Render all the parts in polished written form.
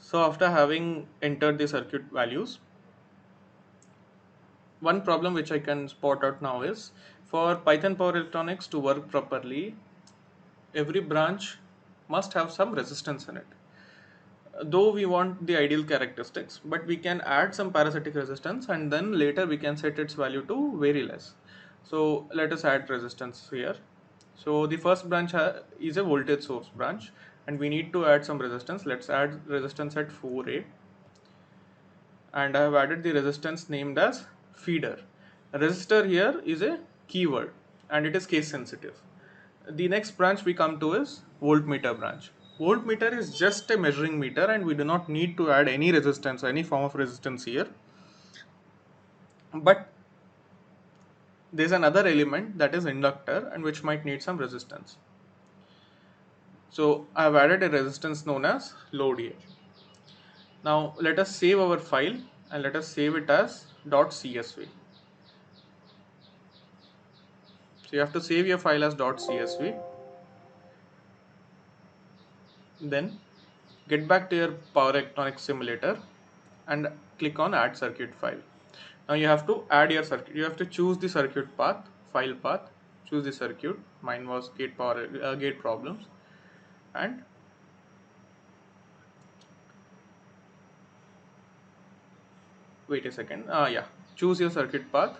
So after having entered the circuit values, one problem which I can spot out now is for Python Power Electronics to work properly, every branch must have some resistance in it. Though we want the ideal characteristics, but we can add some parasitic resistance and then later we can set its value to very less. So let us add resistance here. So the first branch is a voltage source branch and we need to add some resistance. Let's add resistance at 4A, and I have added the resistance named as feeder. Resistor here is a keyword and it is case sensitive. The next branch we come to is voltmeter branch. Voltmeter is just a measuring meter and we do not need to add any resistance, any form of resistance here. But there is another element that is inductor and which might need some resistance. So I have added a resistance known as load here. Now let us save our file and let us save it as .csv. So you have to save your file as .csv. Then get back to your Power Electronics simulator and click on add circuit file. Now you have to add your circuit. You have to choose the circuit path, file path, choose the circuit. Mine was gate problems, and wait a second. Yeah, choose your circuit path,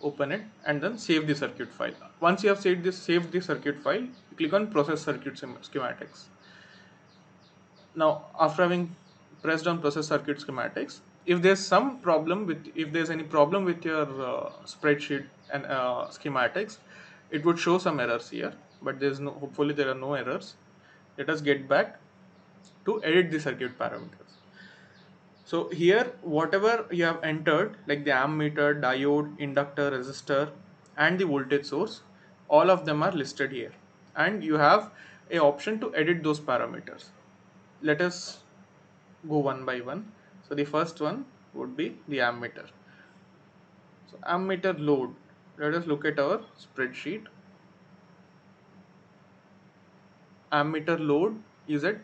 open it, and then save the circuit file. Once you have saved the circuit file, click on process circuit schematics. Now after having pressed on process circuit schematics, if there's some problem with, if there's any problem with your spreadsheet and schematics, it would show some errors here, but there's no, hopefully there are no errors. Let us get back to edit the circuit parameters. So here whatever you have entered, like the ammeter, diode, inductor, resistor and the voltage source, all of them are listed here and you have a option to edit those parameters. Let us go one by one. So the first one would be the ammeter. So ammeter load, let us look at our spreadsheet. Ammeter load is at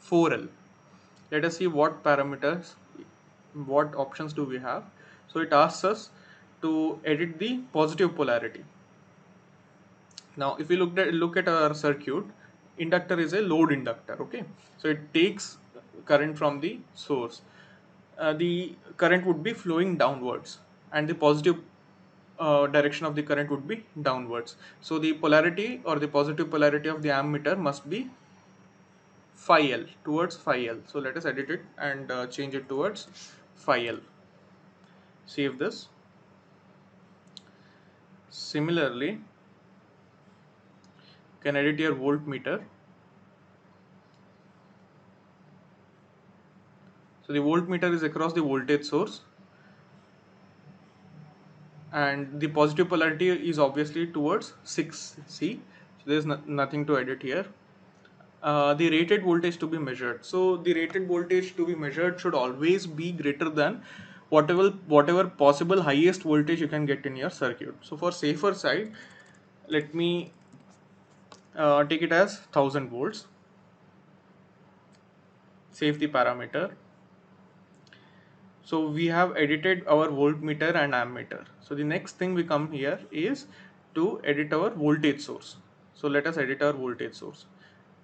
4L. Let us see what parameters, what options do we have. So it asks us to edit the positive polarity. Now if we look at our circuit, inductor is a load inductor, okay? So it takes current from the source. The current would be flowing downwards and the positive direction of the current would be downwards. So the polarity or the positive polarity of the ammeter must be phi L, towards phi L. So let us edit it and change it towards phi L. Save this. Similarly, you can edit your voltmeter. So the voltmeter is across the voltage source and the positive polarity is obviously towards 6C. So there is nothing to edit here. The rated voltage to be measured. So the rated voltage to be measured should always be greater than whatever possible highest voltage you can get in your circuit. So for safer side, let me take it as 1000 volts. Save the parameter. So we have edited our voltmeter and ammeter. So the next thing we come here is to edit our voltage source. So let us edit our voltage source.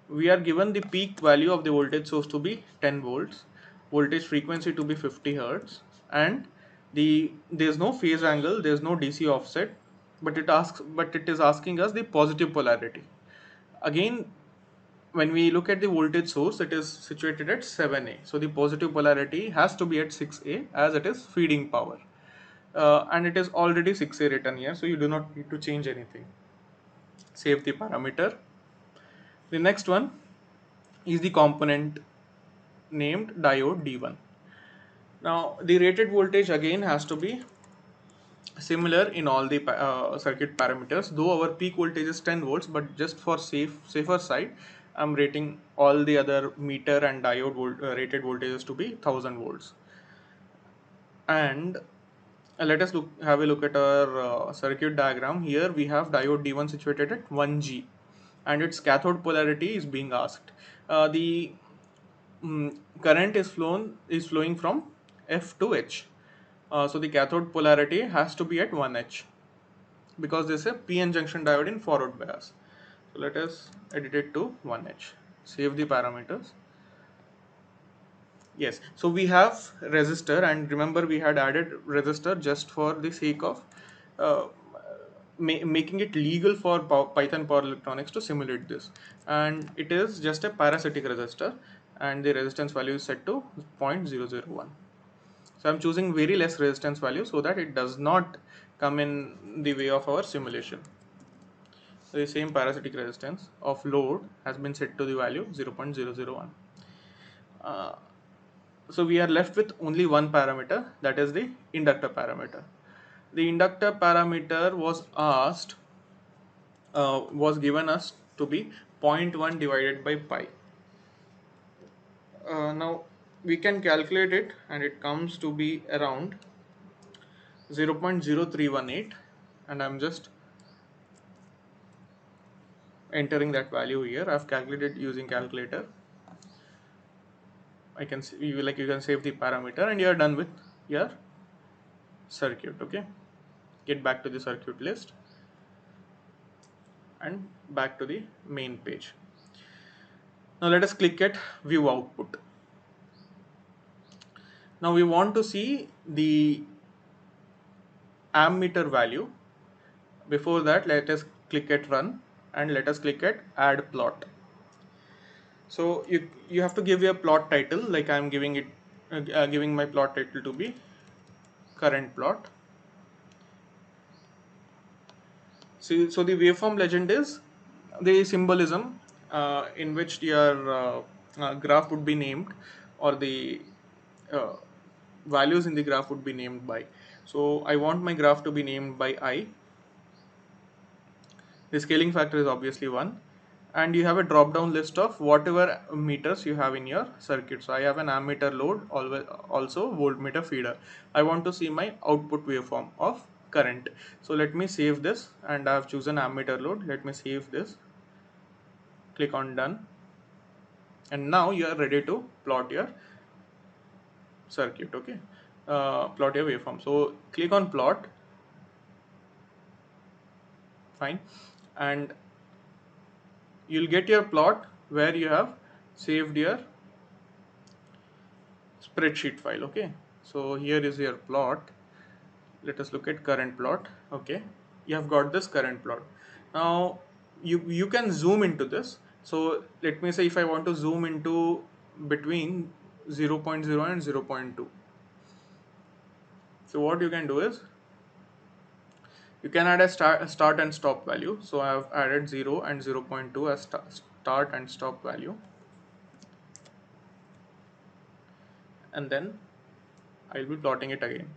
We are given the peak value of the voltage source to be 10 volts, voltage frequency to be 50 hertz, and there's no phase angle, there's no DC offset, but it is asking us the positive polarity. Again, when we look at the voltage source, it is situated at 7A. So the positive polarity has to be at 6A as it is feeding power. And it is already 6A written here, so you do not need to change anything. Save the parameter. The next one is the component named diode D1. Now the rated voltage again has to be similar in all the circuit parameters, though our peak voltage is 10 volts, but just for safer side I'm rating all the other meter and diode rated voltages to be 1000 volts. And let us have a look at our circuit diagram. Here we have diode D1 situated at 1G and its cathode polarity is being asked. The current is flowing from F to H. So the cathode polarity has to be at 1H because this is a PN junction diode in forward bias. So let us edit it to 1H. Save the parameters. Yes, so we have resistor, and remember we had added resistor just for the sake of uh, making it legal for Python Power Electronics to simulate this, and it is just a parasitic resistor, and the resistance value is set to 0.001. So I'm choosing very less resistance value so that it does not come in the way of our simulation. So the same parasitic resistance of load has been set to the value 0.001. So we are left with only one parameter, that is the inductor parameter. The inductor parameter was given us to be 0.1 divided by pi. Now we can calculate it, and it comes to be around 0.0318, and I'm just entering that value here. I've calculated using calculator. I can see, you can save the parameter, and you are done with your circuit. Okay, get back to the circuit list and back to the main page. Now let us click at view output. Now we want to see the ammeter value. Before that, let us click at run, and let us click at add plot. So you have to give your plot title, like I am giving it giving my plot title to be current plot. So the waveform legend is the symbolism in which your graph would be named, or the uh, values in the graph would be named by. So I want my graph to be named by I. The scaling factor is obviously 1, and you have a drop down list of whatever meters you have in your circuit. So I have an ammeter load, also voltmeter feeder. I want to see my output waveform of current. So let me save this, and I have chosen ammeter load. Let me save this, click on done, and now you are ready to plot your circuit. Okay, plot your waveform. So click on plot, fine, and you'll get your plot where you have saved your spreadsheet file. Okay, so here is your plot. Let us look at current plot. Okay, you have got this current plot. Now you can zoom into this. So let me say if I want to zoom into between 0.0 and 0.2. So what you can do is you can add a start and stop value. So I have added 0 and 0.2 as start and stop value, and then I'll be plotting it again.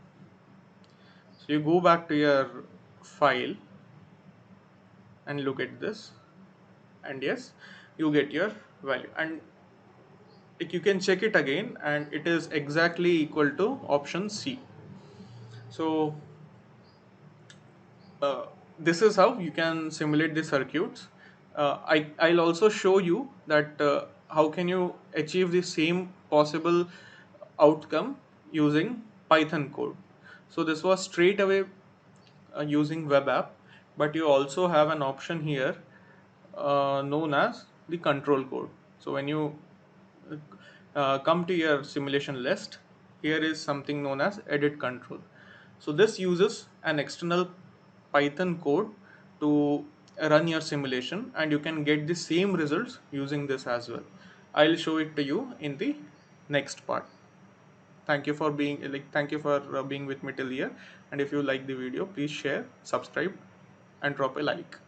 So you go back to your file and look at this, and yes, you get your value, and you can check it again, and it is exactly equal to option C. So this is how you can simulate the circuits. I'll also show you that how can you achieve the same possible outcome using Python code. So this was straight away using web app, but you also have an option here known as the control code. So when you come to your simulation list, here is something known as edit control. So this uses an external Python code to run your simulation, and you can get the same results using this as well. I'll show it to you in the next part. Thank you for being with me till here, and if you like the video, please share, subscribe, and drop a like.